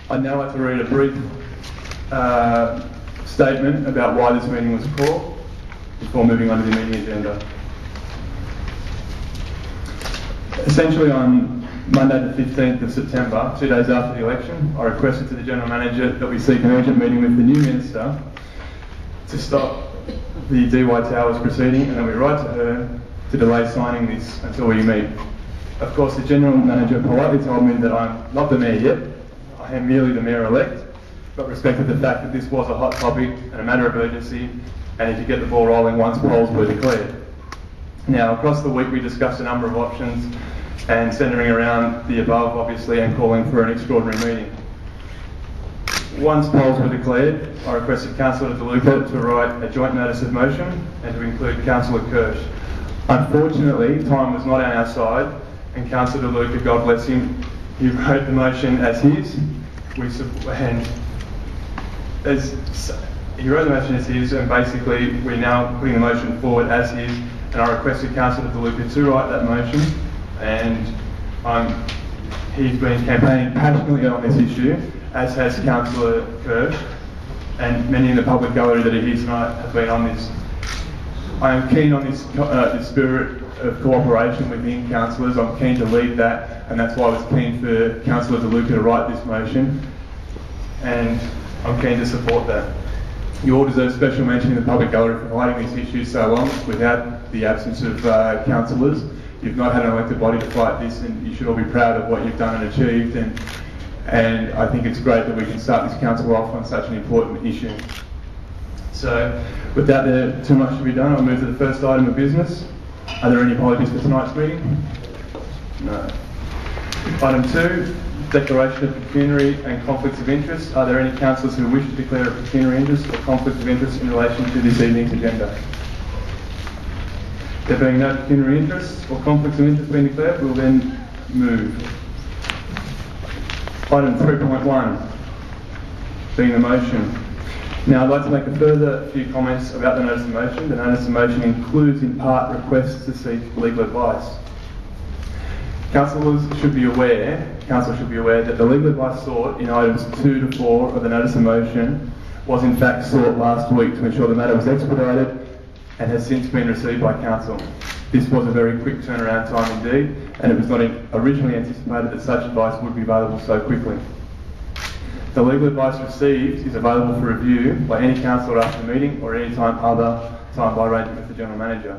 I'd now like to read a brief statement about why this meeting was called before moving on to the meeting agenda. Essentially, on Monday the 15th of September, 2 days after the election, I requested to the General Manager that we seek an urgent meeting with the new Minister to stop the DY Towers proceeding, and that we write to her to delay signing this until we meet. Of course, the General Manager politely told me that I'm not the Mayor yet, I am merely the Mayor-elect, but respected the fact that this was a hot topic and a matter of urgency, and if you get the ball rolling once polls were declared. Now, across the week we discussed a number of options and centering around the above, obviously, and calling for an extraordinary meeting. Once polls were declared, I requested Councillor DeLuca to write a joint notice of motion and to include Councillor Kirsch. Unfortunately, time was not on our side, and Councillor DeLuca, God bless him, he wrote the motion as his. He wrote the motion as his, and basically we're now putting the motion forward as his, and I requested Councillor DeLuca to write that motion, and he's been campaigning passionately on this issue, as has Councillor Kirsch, and many in the public gallery that are here tonight have been on this. I am keen on this spirit of cooperation within councillors. I'm keen to lead that, and that's why I was keen for Councillor DeLuca to write this motion, and I'm keen to support that. You all deserve special mention in the public gallery for fighting this issue so long without the absence of councillors. You've not had an elected body to fight this, and you should all be proud of what you've done and achieved, and I think it's great that we can start this council off on such an important issue. So, without there too much to be done, I'll move to the first item of business. Are there any apologies for tonight's meeting? No. Item 2, declaration of pecuniary and conflicts of interest. Are there any councillors who wish to declare a pecuniary interest or conflict of interest in relation to this evening's agenda? There being no pecuniary interests or conflicts of interest being declared, we'll then move. Item 3.1, being the motion. Now, I'd like to make a further few comments about the notice of motion. The notice of motion includes, in part, requests to seek legal advice. Council should be aware that the legal advice sought in items 2 to 4 of the notice of motion was in fact sought last week to ensure the matter was expedited and has since been received by Council. This was a very quick turnaround time indeed, and it was not originally anticipated that such advice would be available so quickly. The legal advice received is available for review by any councillor after the meeting or any time by arrangement with the General Manager.